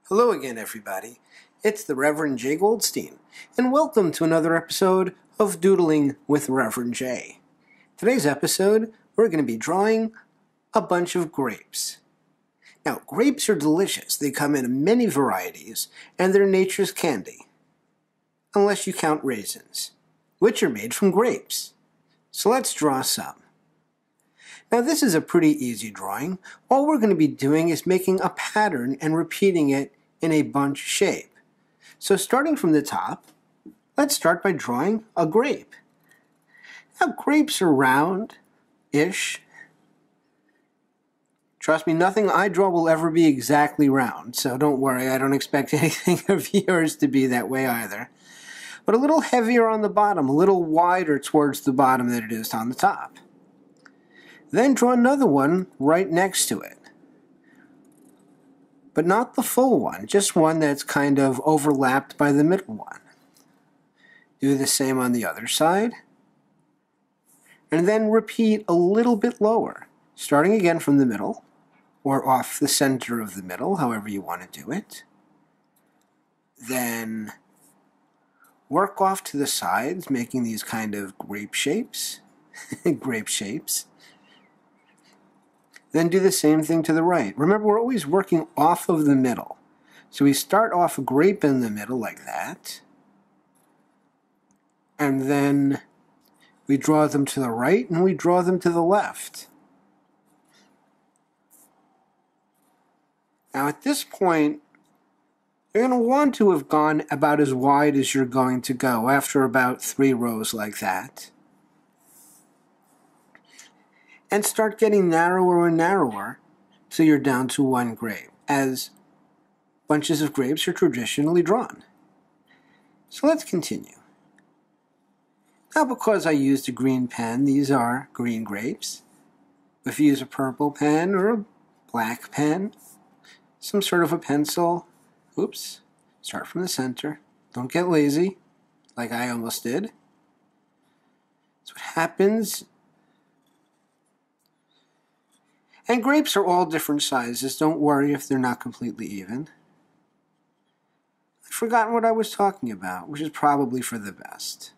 Hello again, everybody. It's the Reverend J. Goldstein, and welcome to another episode of Doodling with Reverend J. Today's episode, we're going to be drawing a bunch of grapes. Now, grapes are delicious. They come in many varieties, and they're nature's candy. Unless you count raisins, which are made from grapes. So let's draw some. Now this is a pretty easy drawing. All we're going to be doing is making a pattern and repeating it in a bunch shape. So starting from the top, let's start by drawing a grape. Now grapes are round-ish. Trust me, nothing I draw will ever be exactly round, so don't worry, I don't expect anything of yours to be that way either. But a little heavier on the bottom, a little wider towards the bottom than it is on the top. Then draw another one right next to it. But not the full one, just one that's kind of overlapped by the middle one. Do the same on the other side. And then repeat a little bit lower, starting again from the middle, or off the center of the middle, however you want to do it. Then work off to the sides, making these kind of grape shapes. Grape shapes. Then do the same thing to the right. Remember, we're always working off of the middle. So we start off a grape in the middle like that. And then we draw them to the right and we draw them to the left. Now at this point, you're going to want to have gone about as wide as you're going to go after about 3 rows like that. And start getting narrower and narrower till you're down to 1 grape, as bunches of grapes are traditionally drawn. So let's continue. Now because I used a green pen, these are green grapes. If you use a purple pen or a black pen, some sort of a pencil, oops, start from the center. Don't get lazy, like I almost did. That's what happens. And grapes are all different sizes. Don't worry if they're not completely even. I've forgotten what I was talking about, which is probably for the best.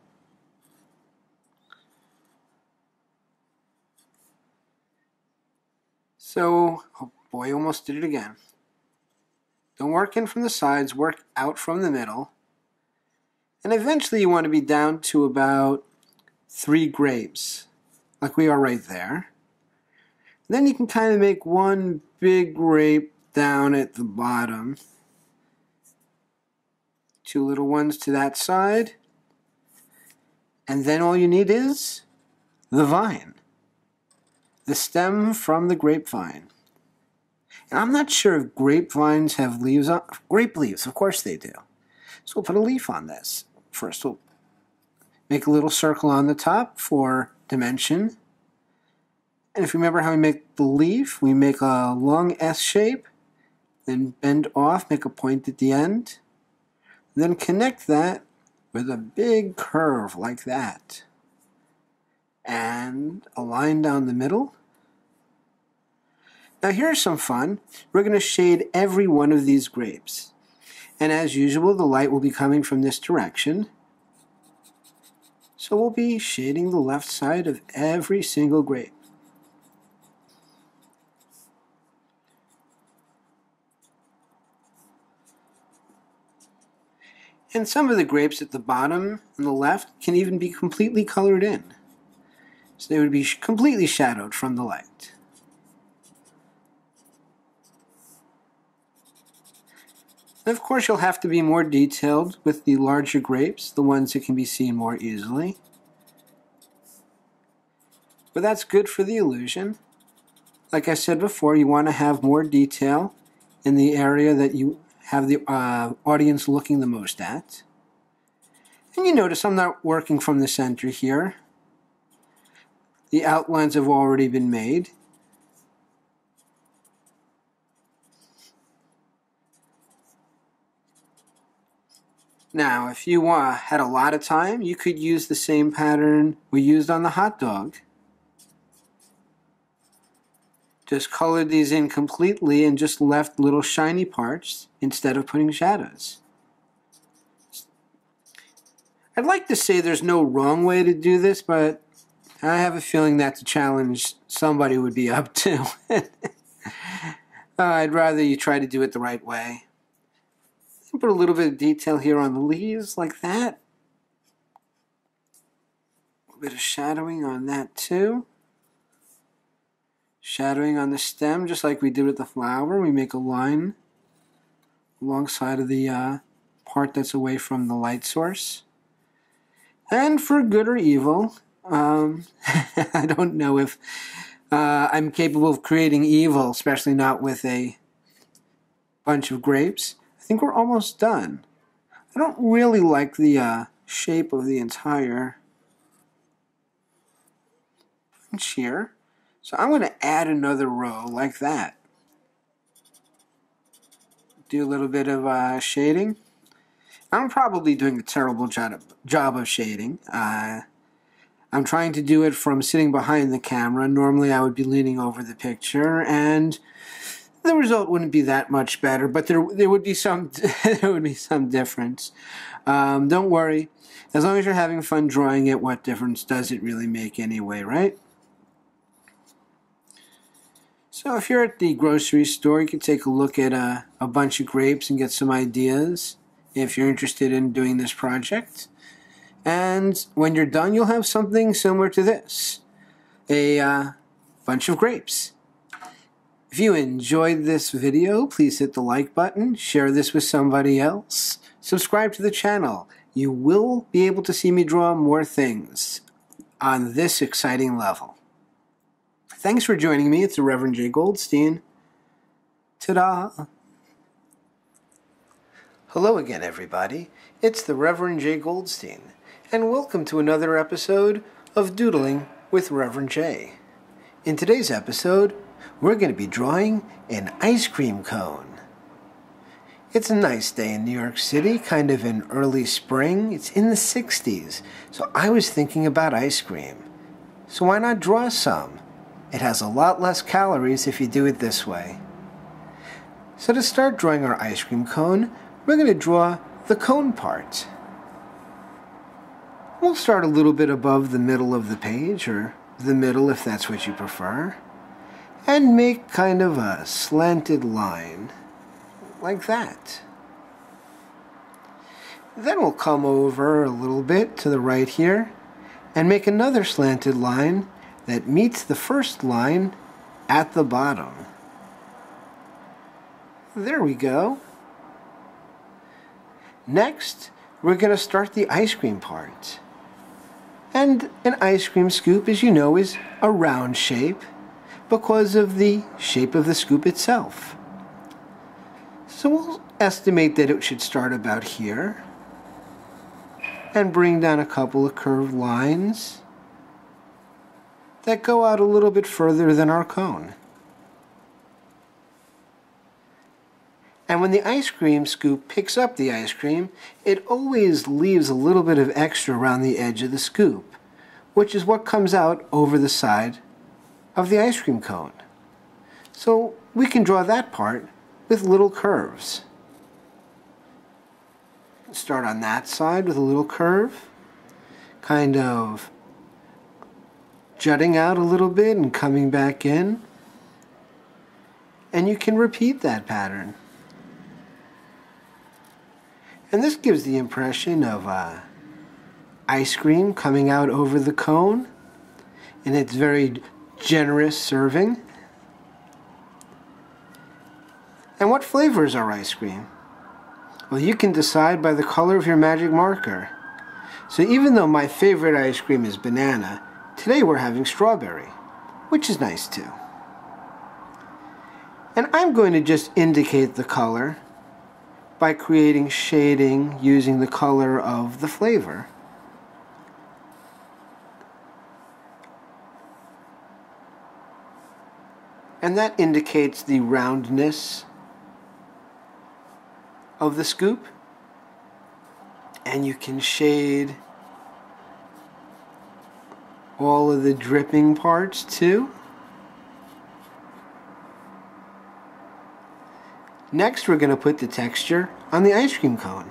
So, oh boy, almost did it again. Don't work in from the sides, work out from the middle. And eventually you want to be down to about 3 grapes, like we are right there. Then you can kind of make one big grape down at the bottom. 2 little ones to that side. And then all you need is the vine. The stem from the grapevine. And I'm not sure if grapevines have leaves on. Grape leaves, of course they do. So we'll put a leaf on this. First we'll make a little circle on the top for dimension. And if you remember how we make the leaf, we make a long S shape, then bend off, make a point at the end, then connect that with a big curve like that. And a line down the middle. Now here's some fun. We're going to shade every one of these grapes. And as usual, the light will be coming from this direction. So we'll be shading the left side of every single grape. And some of the grapes at the bottom on the left can even be completely colored in. So they would be completely shadowed from the light. And of course you'll have to be more detailed with the larger grapes, the ones that can be seen more easily. But that's good for the illusion. Like I said before, you want to have more detail in the area that you have the audience looking the most at. And you notice I'm not working from the center here. The outlines have already been made. Now, if you had a lot of time, you could use the same pattern we used on the hot dog. just colored these in completely and just left little shiny parts instead of putting shadows. I'd like to say there's no wrong way to do this, but I have a feeling that's a challenge somebody would be up to. I'd rather you try to do it the right way. Put a little bit of detail here on the leaves, like that. A little bit of shadowing on that too. Shadowing on the stem, just like we did with the flower. We make a line alongside of the part that's away from the light source. And for good or evil, I don't know if I'm capable of creating evil, especially not with a bunch of grapes. I think we're almost done. I don't really like the shape of the entire bunch here. So I'm going to add another row like that. Do a little bit of shading. I'm probably doing a terrible job of shading. I'm trying to do it from sitting behind the camera. Normally I would be leaning over the picture, and the result wouldn't be that much better, but there would be some there would be some difference. Don't worry. As long as you're having fun drawing it, what difference does it really make anyway, right? So if you're at the grocery store, you can take a look at a bunch of grapes and get some ideas if you're interested in doing this project. And when you're done, you'll have something similar to this. A bunch of grapes. If you enjoyed this video, please hit the like button, share this with somebody else, subscribe to the channel. You will be able to see me draw more things on this exciting level. Thanks for joining me. It's the Reverend J. Goldstein. Ta-da! Hello again, everybody. It's the Reverend J. Goldstein, and welcome to another episode of Doodling with Reverend J. In today's episode, we're going to be drawing an ice cream cone. It's a nice day in New York City, kind of in early spring. It's in the 60s, so I was thinking about ice cream. So why not draw some? It has a lot less calories if you do it this way. So to start drawing our ice cream cone, we're going to draw the cone part. We'll start a little bit above the middle of the page, or the middle if that's what you prefer, and make kind of a slanted line, like that. Then we'll come over a little bit to the right here, and make another slanted line that meets the first line at the bottom. There we go. Next, we're going to start the ice cream part. And an ice cream scoop, as you know, is a round shape because of the shape of the scoop itself. So we'll estimate that it should start about here and bring down a couple of curved lines that go out a little bit further than our cone. And when the ice cream scoop picks up the ice cream, it always leaves a little bit of extra around the edge of the scoop, which is what comes out over the side of the ice cream cone. So we can draw that part with little curves. Start on that side with a little curve, kind of jutting out a little bit and coming back in. And you can repeat that pattern. And this gives the impression of ice cream coming out over the cone in its very generous serving. And what flavor is our ice cream? Well, you can decide by the color of your magic marker. So even though my favorite ice cream is banana, today we're having strawberry, which is nice too. And I'm going to just indicate the color by creating shading using the color of the flavor. And that indicates the roundness of the scoop. And you can shade all of the dripping parts too. Next, we're going to put the texture on the ice cream cone.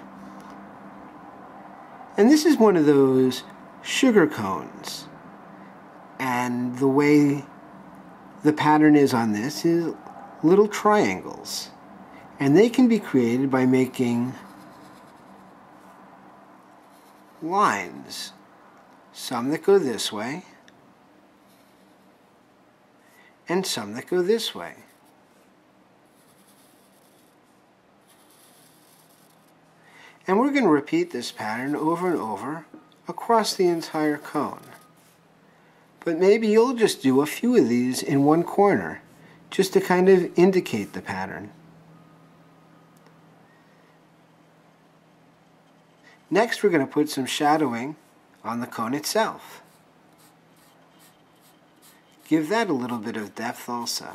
And this is one of those sugar cones. And the way the pattern is on this is little triangles. And they can be created by making lines. Some that go this way, and some that go this way. And we're going to repeat this pattern over and over across the entire cone. But maybe you'll just do a few of these in one corner, just to kind of indicate the pattern. Next, we're going to put some shadowing on the cone itself. Give that a little bit of depth also.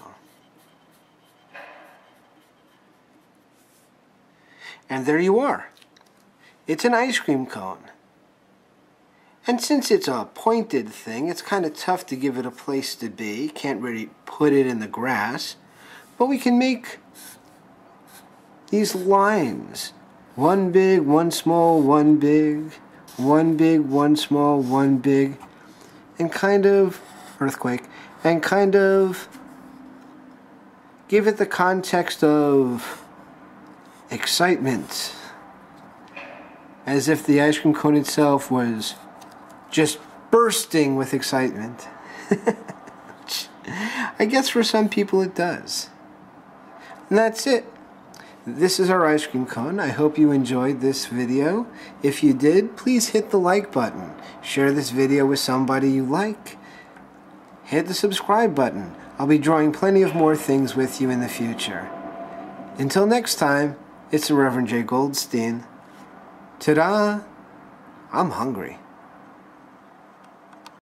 And there you are. It's an ice cream cone. And since it's a pointed thing, it's kind of tough to give it a place to be. Can't really put it in the grass. But we can make these lines. One big, one small, one big. One big, one small, one big. And kind of, earthquake, and kind of give it the context of excitement. As if the ice cream cone itself was just bursting with excitement. I guess for some people it does. And that's it. This is our ice cream cone. I hope you enjoyed this video. If you did, please hit the like button. Share this video with somebody you like. Hit the subscribe button. I'll be drawing plenty of more things with you in the future. Until next time, it's the Reverend J. Goldstein. Ta-da! I'm hungry.